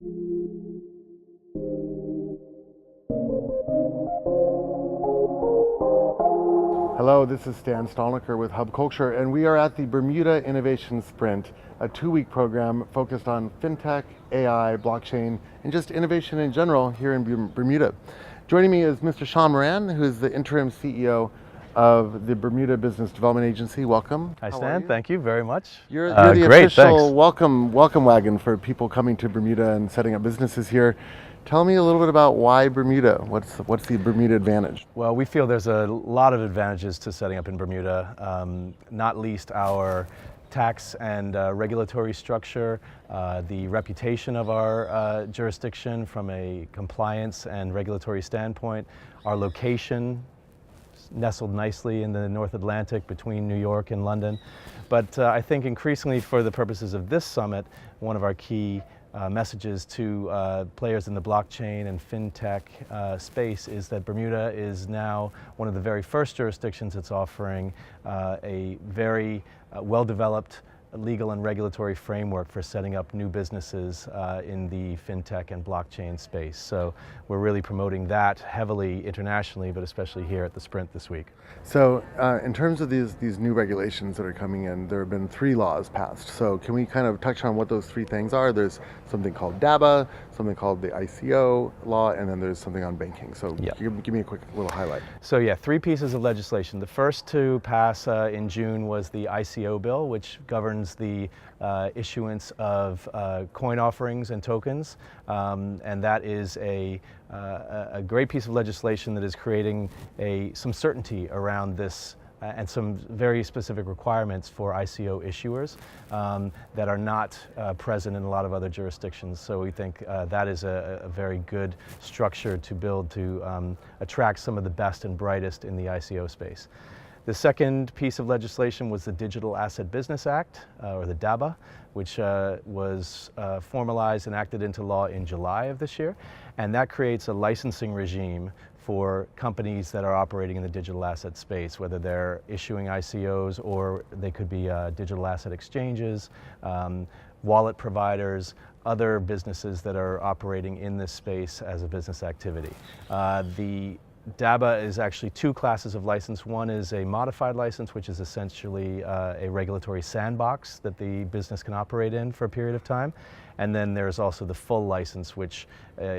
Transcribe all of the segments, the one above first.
Hello, this is Stan Stolniker with Hub Culture, and we are at the Bermuda Innovation Sprint, a 2-week program focused on fintech, AI, blockchain, and just innovation in general here in Bermuda. Joining me is Mr. Sean Moran, who is the interim CEO of the Bermuda Business Development Agency. Welcome. Hi, Stan. Thank you very much. You're the great, official welcome wagon for people coming to Bermuda and setting up businesses here. Tell me a little bit about why Bermuda. What's the Bermuda advantage? Well, we feel there's a lot of advantages to setting up in Bermuda, not least our tax and regulatory structure, the reputation of our jurisdiction from a compliance and regulatory standpoint, our location, nestled nicely in the North Atlantic between New York and London. But I think increasingly for the purposes of this summit, one of our key messages to players in the blockchain and fintech space is that Bermuda is now one of the very first jurisdictions that's offering a very well-developed legal and regulatory framework for setting up new businesses in the fintech and blockchain space. So we're really promoting that heavily internationally, but especially here at the Sprint this week. So in terms of these new regulations that are coming in, there have been 3 laws passed. So can we kind of touch on what those 3 things are? There's something called DABA, something called the ICO law, and then there's something on banking. So give me a quick little highlight. So yeah, 3 pieces of legislation. The first to pass in June was the ICO bill, which governs the issuance of coin offerings and tokens, and that is a great piece of legislation that is creating some certainty around this and some very specific requirements for ICO issuers that are not present in a lot of other jurisdictions. So we think that is a very good structure to build to attract some of the best and brightest in the ICO space. The second piece of legislation was the Digital Asset Business Act, or the DABA, which was formalized and acted into law in July of this year. And that creates a licensing regime for companies that are operating in the digital asset space, whether they're issuing ICOs or they could be digital asset exchanges, wallet providers, other businesses that are operating in this space as a business activity. The DABA is actually 2 classes of license. One is a modified license, which is essentially a regulatory sandbox that the business can operate in for a period of time. And then there's also the full license, which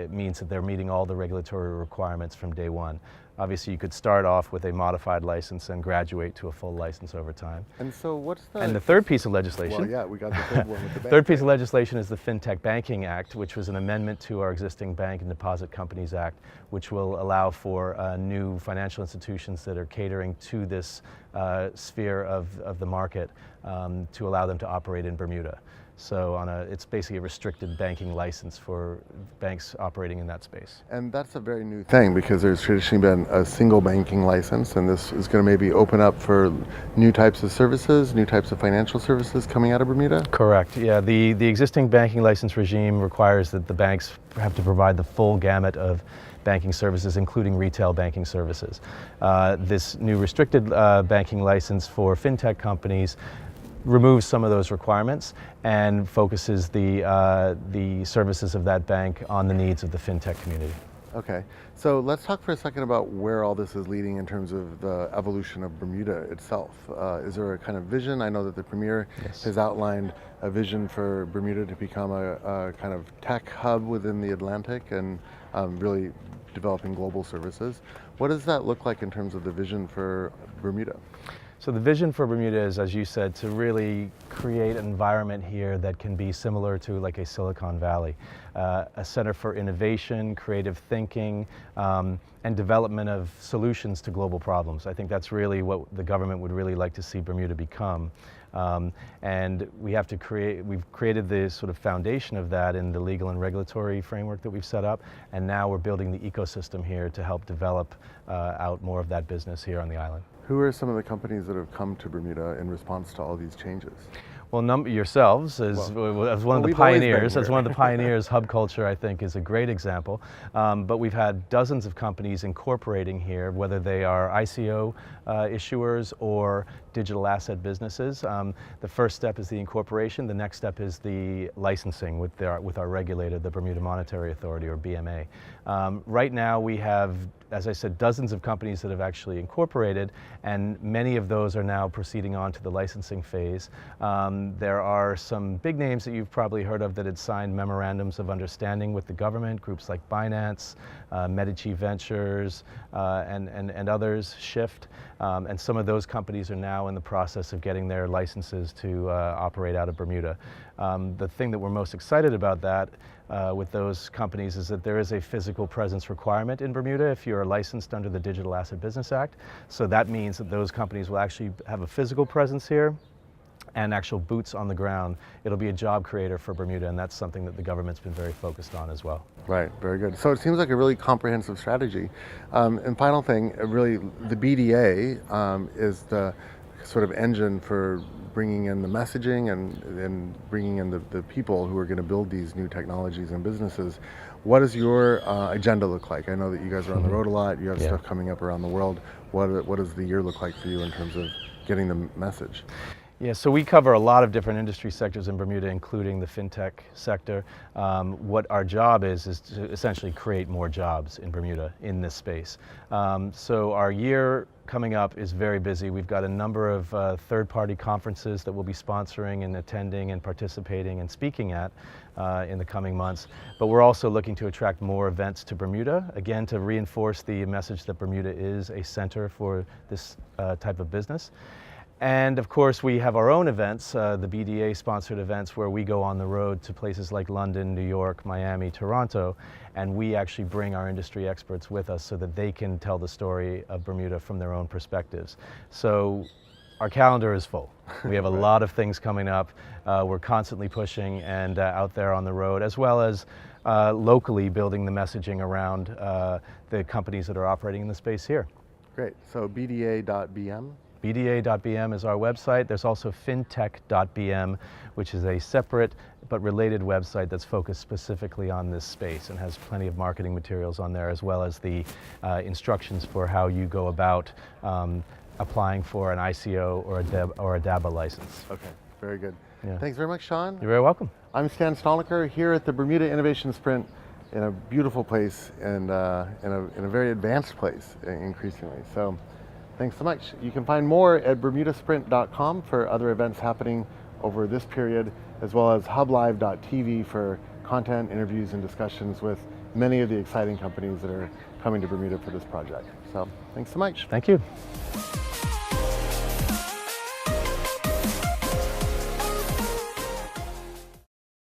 means that they're meeting all the regulatory requirements from day one. Obviously, you could start off with a modified license and graduate to a full license over time. And so what's the... And the third piece of legislation... Well, yeah, we got the third one with the bank. Third piece of legislation is the Fintech Banking Act, which was an amendment to our existing Bank and Deposit Companies Act, which will allow for new financial institutions that are catering to this sphere of the market to allow them to operate in Bermuda. So it's basically a restricted banking license for banks operating in that space. And that's a very new thing because there's traditionally been a single banking license, and this is going to maybe open up for new types of services, new types of financial services coming out of Bermuda? Correct, yeah. The existing banking license regime requires that the banks have to provide the full gamut of banking services, including retail banking services. This new restricted banking license for fintech companies removes some of those requirements and focuses the services of that bank on the needs of the fintech community. Okay, so let's talk for a second about where all this is leading in terms of the evolution of Bermuda itself. Is there a kind of vision? I know that the Premier has outlined a vision for Bermuda to become a kind of tech hub within the Atlantic and really developing global services. What does that look like in terms of the vision for Bermuda? So the vision for Bermuda is, as you said, to really create an environment here that can be similar to like a Silicon Valley, a center for innovation, creative thinking, and development of solutions to global problems. I think that's really what the government would really like to see Bermuda become. And we've created the sort of foundation of that in the legal and regulatory framework that we've set up, and now we're building the ecosystem here to help develop out more of that business here on the island. Who are some of the companies that have come to Bermuda in response to all these changes? Well, yourselves as one of the pioneers, hub culture, I think, is a great example. But we've had dozens of companies incorporating here, whether they are ICO issuers or digital asset businesses. The first step is the incorporation. The next step is the licensing with our regulator, the Bermuda Monetary Authority, or BMA. Right now we have, as I said, dozens of companies that have actually incorporated, and many of those are now proceeding on to the licensing phase. There are some big names that you've probably heard of that had signed memorandums of understanding with the government, groups like Binance, Medici Ventures, and others, Shift, and some of those companies are now in the process of getting their licenses to operate out of Bermuda. The thing that we're most excited about with those companies is that there is a physical presence requirement in Bermuda if you're licensed under the Digital Asset Business Act. So that means that those companies will actually have a physical presence here and actual boots on the ground. It'll be a job creator for Bermuda, and that's something that the government's been very focused on as well. Right, very good. So it seems like a really comprehensive strategy. And final thing, really, the BDA is the sort of engine for bringing in the messaging and bringing in the people who are going to build these new technologies and businesses. What does your agenda look like? I know that you guys are on the road a lot. You have stuff coming up around the world. What does the year look like for you in terms of getting the message? Yeah, so we cover a lot of different industry sectors in Bermuda, including the fintech sector. What our job is to essentially create more jobs in Bermuda in this space. So our year coming up is very busy. We've got a number of third-party conferences that we'll be sponsoring and attending and participating and speaking at in the coming months. But we're also looking to attract more events to Bermuda, again, to reinforce the message that Bermuda is a center for this type of business. And of course, we have our own events, the BDA sponsored events, where we go on the road to places like London, New York, Miami, Toronto, and we actually bring our industry experts with us so that they can tell the story of Bermuda from their own perspectives. So our calendar is full. We have a lot of things coming up. We're constantly pushing and out there on the road, as well as locally building the messaging around the companies that are operating in the space here. Great. So BDA.bm? BDA.bm is our website. There's also Fintech.bm, which is a separate but related website that's focused specifically on this space and has plenty of marketing materials on there, as well as the instructions for how you go about applying for an ICO or a DABA license. Okay, very good. Yeah. Thanks very much, Sean. You're very welcome. I'm Stan Stolniker here at the Bermuda Innovation Sprint in a beautiful place and in a very advanced place increasingly. So thanks so much. You can find more at bermudasprint.com for other events happening over this period, as well as hublive.tv for content, interviews, and discussions with many of the exciting companies that are coming to Bermuda for this project. So thanks so much. Thank you.